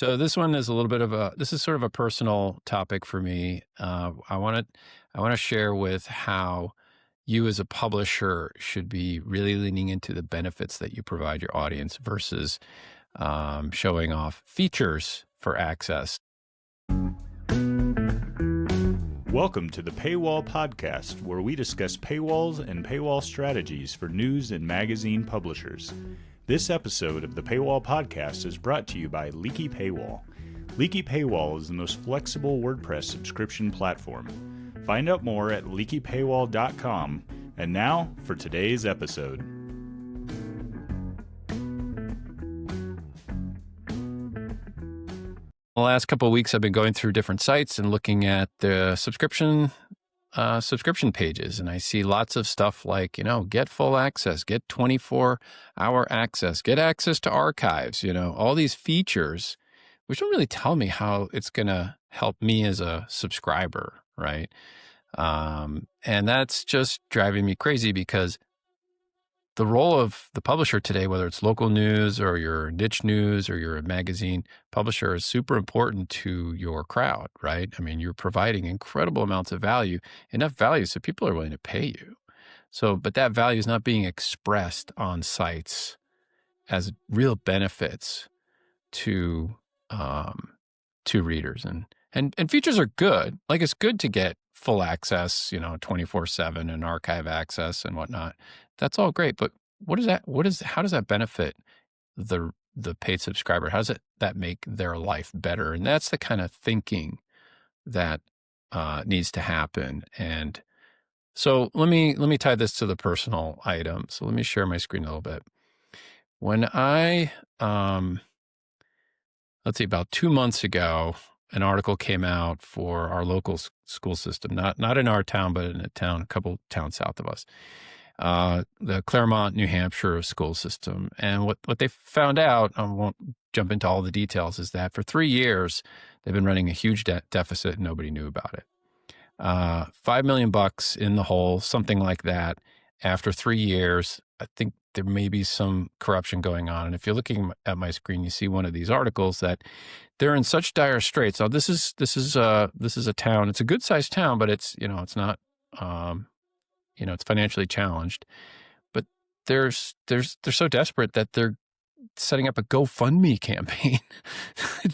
So this one is a little bit of this is sort of a personal topic for me. I want to share with how you as a publisher should be really leaning into the benefits that you provide your audience versus showing off features for access. Welcome to the Paywall Podcast, where we discuss paywalls and paywall strategies for news and magazine publishers. This episode of the Paywall Podcast is brought to you by Leaky Paywall. Leaky Paywall is the most flexible WordPress subscription platform. Find out more at leakypaywall.com. And now for today's episode. The last couple of weeks, I've been going through different sites and looking at the subscription pages, and I see lots of stuff like, get full access, get 24-hour access, get access to archives, all these features, which don't really tell me how it's going to help me as a subscriber, right? And that's just driving me crazy because the role of the publisher today, whether it's local news or your niche news or you're a magazine publisher, is super important to your crowd, right? I mean, you're providing incredible amounts of value, enough value so people are willing to pay you. But that value is not being expressed on sites as real benefits to readers. And features are good. Like, it's good to get full access, 24/7 and archive access and whatnot. That's all great. But how does that benefit the paid subscriber? How does that make their life better? And that's the kind of thinking that needs to happen. And so let me tie this to the personal item. So let me share my screen a little bit. When I, let's see, about 2 months ago, an article came out for our local school system, not in our town, but in a couple towns south of us, the Claremont, New Hampshire school system. And what they found out, I won't jump into all the details, is that for 3 years, they've been running a huge deficit and nobody knew about it. $5 million in the hole, something like that. After 3 years, I think there may be some corruption going on. And if you're looking at my screen, you see one of these articles that they're in such dire straits. Now, this is a town. It's a good sized town, but it's not, it's financially challenged. But they're so desperate that they're setting up a GoFundMe campaign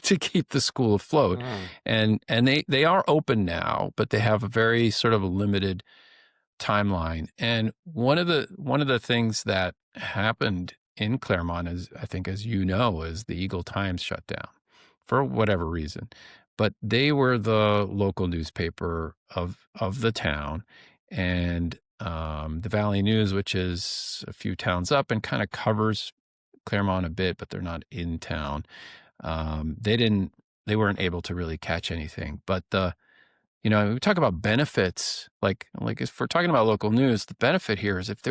to keep the school afloat. And they are open now, but they have a very sort of a limited timeline. And one of the things that happened in Claremont is, I think, as you know, is the Eagle Times shut down for whatever reason. But they were the local newspaper of the town, and the Valley News, which is a few towns up and kind of covers Claremont a bit, but they're not in town. They weren't able to really catch anything. But we talk about benefits, like if we're talking about local news, the benefit here is if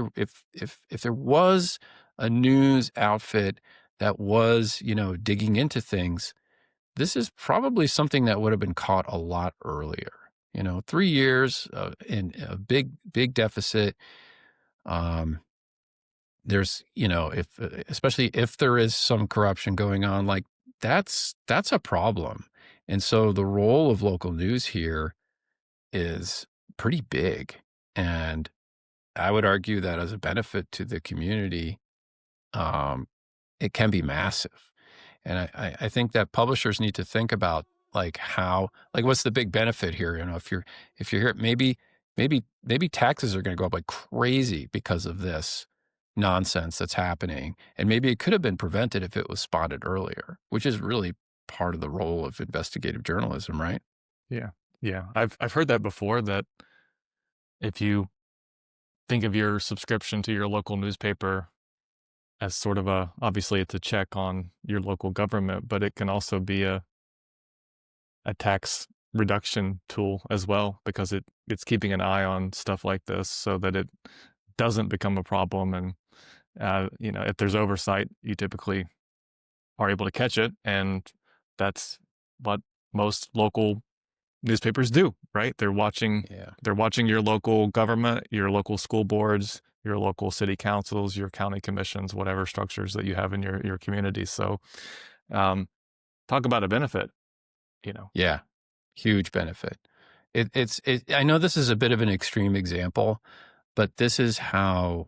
there was a news outfit that was, digging into things, this is probably something that would have been caught a lot earlier. 3 years in a big deficit. There's, especially if there is some corruption going on, like that's a problem. And so the role of local news here is pretty big. And I would argue that as a benefit to the community, it can be massive. And I think that publishers need to think about what's the big benefit here? If you're here, maybe taxes are going to go up like crazy because of this nonsense that's happening. And maybe it could have been prevented if it was spotted earlier, which is really part of the role of investigative journalism, right? Yeah. Yeah. I've heard that before, that if you think of your subscription to your local newspaper as sort of obviously it's a check on your local government, but it can also be a tax reduction tool as well, because it's keeping an eye on stuff like this so that it doesn't become a problem. And, if there's oversight, you typically are able to catch it. And that's what most local newspapers do, right? They're watching your local government, your local school boards, your local city councils, your county commissions, whatever structures that you have in your community. So talk about a benefit, you know. Yeah, huge benefit. I know this is a bit of an extreme example, but this is how,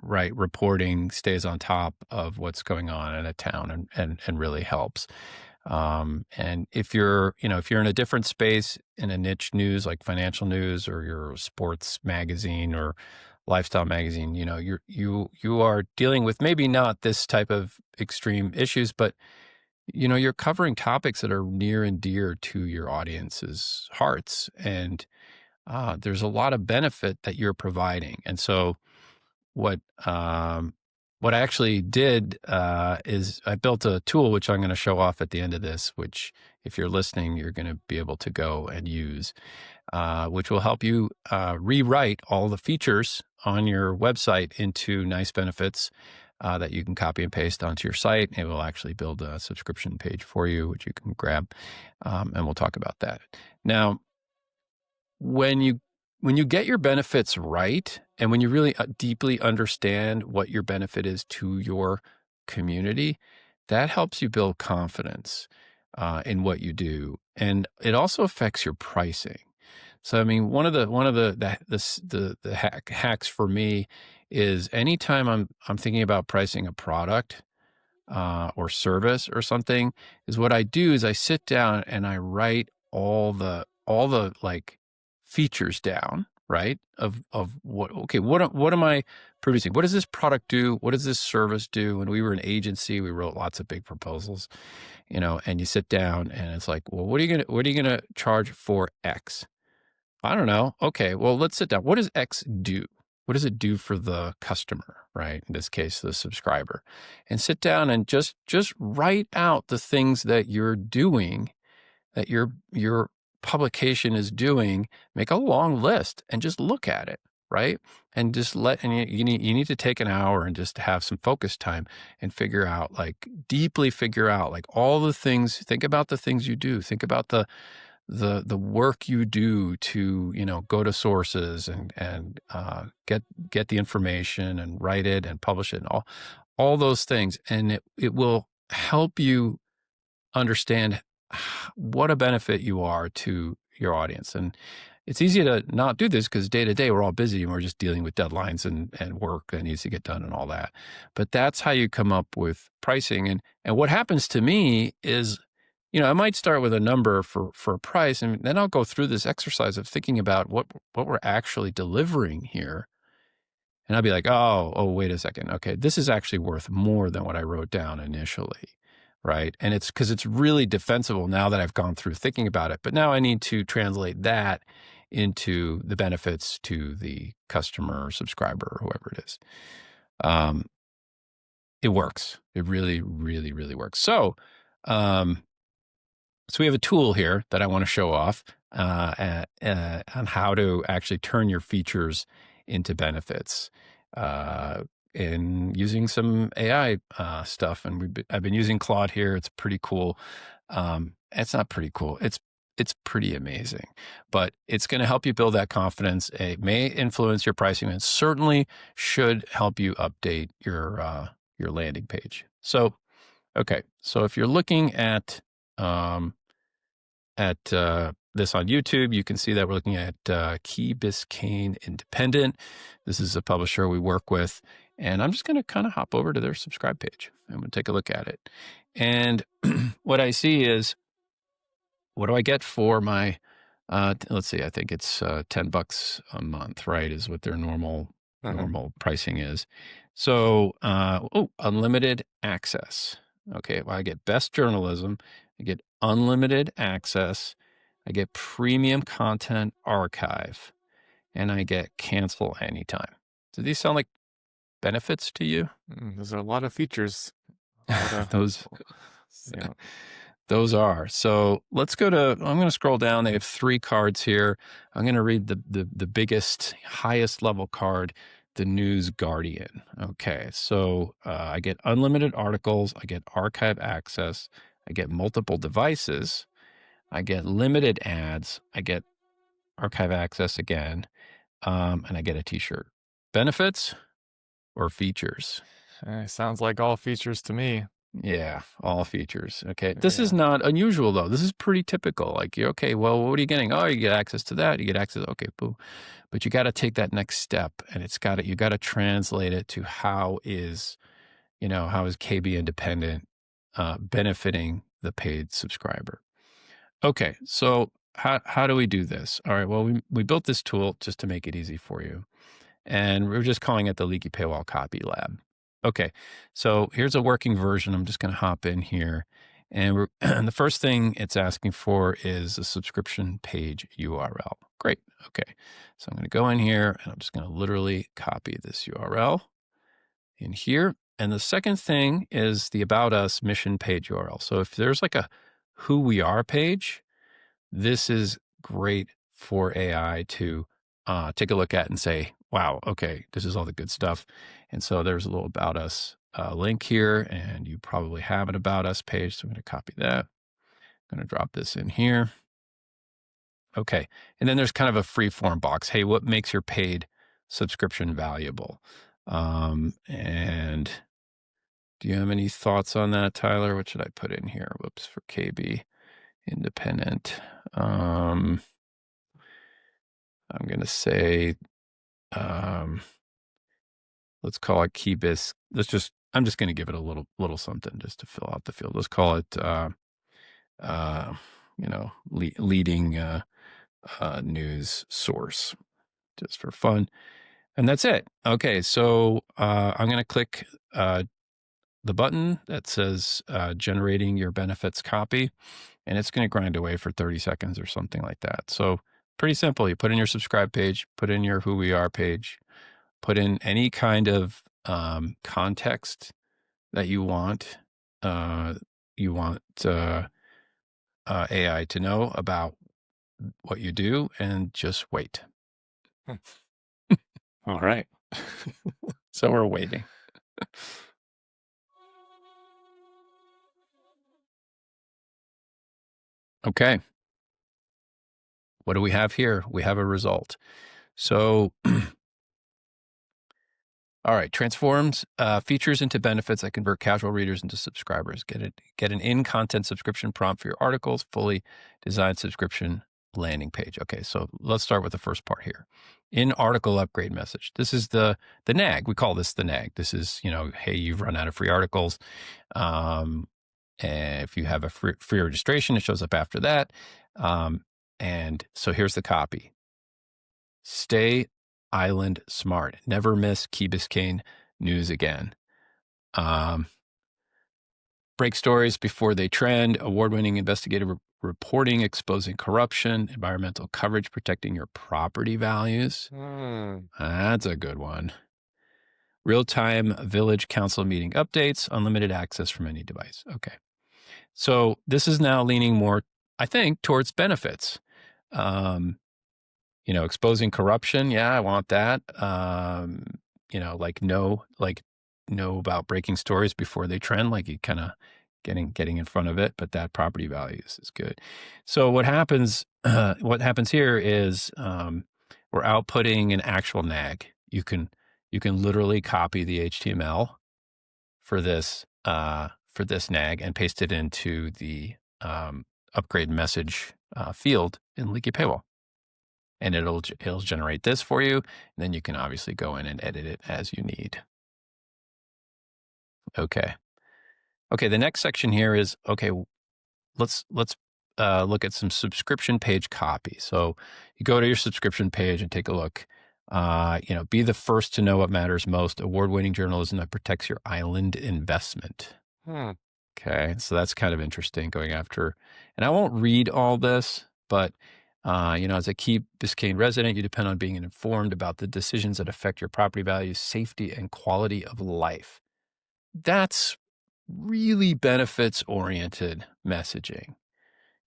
right, reporting stays on top of what's going on in a town and really helps. And if you're in a different space in a niche news like financial news, or your sports magazine or lifestyle magazine, you are dealing with maybe not this type of extreme issues, but you're covering topics that are near and dear to your audience's hearts, and there's a lot of benefit that you're providing. And so what um, what I actually did is I built a tool which I'm going to show off at the end of this, which if you're listening, you're going to be able to go and use, which will help you rewrite all the features on your website into nice benefits that you can copy and paste onto your site. It will actually build a subscription page for you, which you can grab, and we'll talk about that. Now, when you get your benefits right, and when you really deeply understand what your benefit is to your community, that helps you build confidence in what you do, and it also affects your pricing. So, I mean, one of the hacks for me is anytime I'm thinking about pricing a product or service or something, is what I do is I sit down and I write all the like features down, right? Of what am I producing? What does this product do? What does this service do? When we were an agency, we wrote lots of big proposals, and you sit down and it's like, well, what are you gonna charge for X? I don't know. Okay, well, let's sit down. What does X do? What does it do for the customer, right? In this case, the subscriber. And sit down and just write out the things that you're doing, that your publication is doing. Make a long list and just look at it, right? And just you need to take an hour and just have some focus time and deeply figure out like all the things. Think about the things you do. Think about the work you do to go to sources and get the information and write it and publish it and all those things, and it will help you understand what a benefit you are to your audience. And it's easy to not do this because day to day we're all busy and we're just dealing with deadlines and work that needs to get done and all that. But that's how you come up with pricing. And what happens to me is, I might start with a number for a price, and then I'll go through this exercise of thinking about what we're actually delivering here. And I'll be like, oh, wait a second. Okay, this is actually worth more than what I wrote down initially, right? And it's because it's really defensible now that I've gone through thinking about it. But now I need to translate that into the benefits to the customer or subscriber or whoever it is. It works. It really, really, really works. So we have a tool here that I want to show off on how to actually turn your features into benefits in using some AI stuff. And I've been using Claude here. It's pretty cool. It's not pretty cool. It's pretty amazing, but it's going to help you build that confidence. It may influence your pricing, and it certainly should help you update your landing page. So, okay. So if you're looking at this on YouTube, you can see that we're looking at Key Biscayne Independent. This is a publisher we work with, and I'm just going to kind of hop over to their subscribe page. I'm going to take a look at it. And what I see is, what do I get for my, let's see, I think it's $10 a month, right, is what their normal pricing is. So, unlimited access. Okay, well, I get best journalism, I get unlimited access, I get premium content archive, and I get cancel anytime. Do these sound like benefits to you? There's a lot of features. Those are. So let's go to, I'm going to scroll down. They have 3 cards here. I'm going to read the biggest, highest level card, the News Guardian. Okay, so I get unlimited articles, I get archive access, I get multiple devices, I get limited ads, I get archive access again, and I get a t-shirt. Benefits or features? Sounds like all features to me. Yeah, all features. Okay. This is Yeah. not unusual though. This is pretty typical. Like, you're okay, well, what are you getting? Oh, you get access to that. You get access. Okay, boo. But you got to take that next step, and you got to translate it to how is KB Independent benefiting the paid subscriber? Okay. So how do we do this? All right. Well, we built this tool just to make it easy for you. And we're just calling it the Leaky Paywall Copy Lab. Okay, so here's a working version. I'm just going to hop in here. And and the first thing it's asking for is a subscription page URL. Great. Okay, so I'm going to go in here and I'm just going to literally copy this URL in here. And the second thing is the About Us mission page URL. So if there's like a who we are page, this is great for AI to take a look at and say, wow, okay, this is all the good stuff. And so there's a little About Us link here, and you probably have an About Us page. So I'm going to copy that. I'm going to drop this in here. Okay. And then there's kind of a free form box. Hey, what makes your paid subscription valuable? And do you have any thoughts on that, Tyler? What should I put in here? Whoops, for KB Independent. I'm going to say, let's call it Keybis. I'm just going to give it a little something just to fill out the field. Let's call it, leading news source, just for fun. And that's it. Okay. So, I'm going to click, the button that says, generating your benefits copy, and it's going to grind away for 30 seconds or something like that. So pretty simple. You put in your subscribe page, put in your who we are page, put in any kind of context that you want. You want AI to know about what you do, and just wait. All right. So we're waiting. Okay. What do we have here? We have a result. So, all right, transforms features into benefits that convert casual readers into subscribers. Get an in-content subscription prompt for your articles, fully designed subscription landing page. Okay, so let's start with the first part here. In article upgrade message. This is the nag. We call this the nag. This is, hey, you've run out of free articles. And if you have a free registration, it shows up after that. And so here's the copy. Stay island smart. Never miss Key Biscayne news again. Break stories before they trend. Award-winning investigative reporting exposing corruption. Environmental coverage protecting your property values. That's a good one. Real-time village council meeting updates. Unlimited access from any device. Okay. So this is now leaning more, I think, towards benefits. Exposing corruption. Yeah, I want that. Know about breaking stories before they trend, like you kind of getting in front of it, but that property values is good. So what happens here is, we're outputting an actual nag. You can literally copy the HTML for this nag and paste it into the upgrade message field in Leaky Paywall. And it'll generate this for you. And then you can obviously go in and edit it as you need. Okay. The next section here is, okay, let's look at some subscription page copy. So you go to your subscription page and take a look. Be the first to know what matters most. Award-winning journalism that protects your island investment. Okay, so that's kind of interesting going after. And I won't read all this, but as a Key Biscayne resident, you depend on being informed about the decisions that affect your property values, safety, and quality of life. That's really benefits-oriented messaging.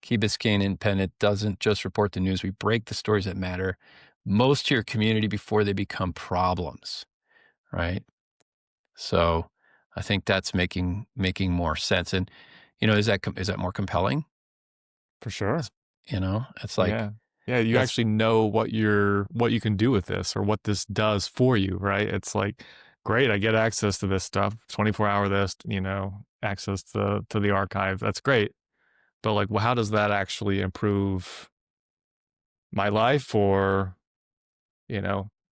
Key Biscayne Independent doesn't just report the news. We break the stories that matter most to your community before they become problems, right? So I think that's making more sense. And, is that more compelling? For sure. It's like, yeah, you actually know what you can do with this, or what this does for you, right? It's like, great, I get access to this stuff, 24-hour this, access to the archive. That's great. But like, well, how does that actually improve my life, or,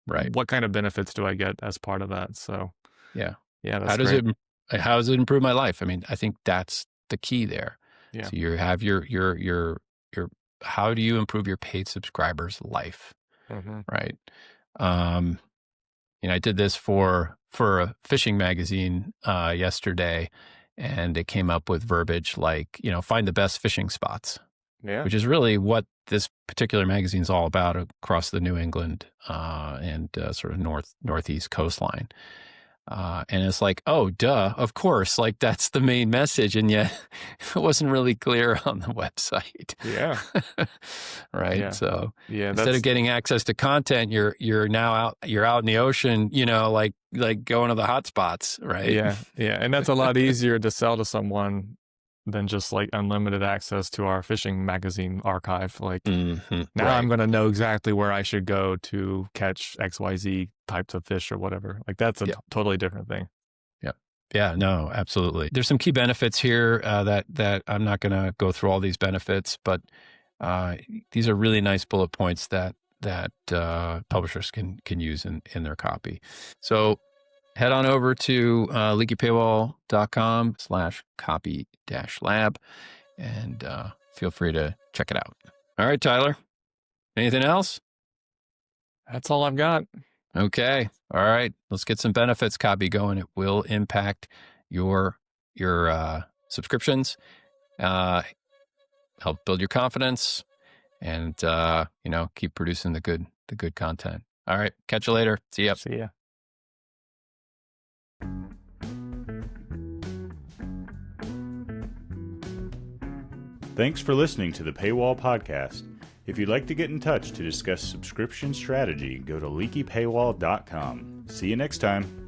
Right. what kind of benefits do I get as part of that? So Yeah. yeah, How that's does great. how does it improve my life? I mean, I think that's the key there. Yeah. So you have your how do you improve your paid subscribers' life, Mm-hmm. right? Um, I did this for a fishing magazine yesterday, and it came up with verbiage like, find the best fishing spots, Yeah. which is really what this particular magazine is all about across the New England and sort of northeast coastline. And it's like, oh, duh, of course, like that's the main message, and yet it wasn't really clear on the website. Yeah. Right. Yeah. So Yeah. instead of getting access to content, you're now out in the ocean, like going to the hot spots, right? Yeah. Yeah. And that's a lot easier to sell to someone than just like unlimited access to our fishing magazine archive. Like, now I'm Right. going to know exactly where I should go to catch XYZ types of fish or whatever. Like, that's a Yeah. totally different thing. Yeah, no, absolutely. There's some key benefits here that I'm not going to go through all these benefits, but these are really nice bullet points that publishers can use in their copy. So head on over to leakypaywall.com/copy-lab and feel free to check it out. All right, Tyler, anything else? That's all I've got. Okay. All right. Let's get some benefits copy going. It will impact your subscriptions, help build your confidence, and keep producing the good content. All right. Catch you later. See ya. See ya. Thanks for listening to the Paywall Podcast. If you'd like to get in touch to discuss subscription strategy, go to leakypaywall.com. See you next time.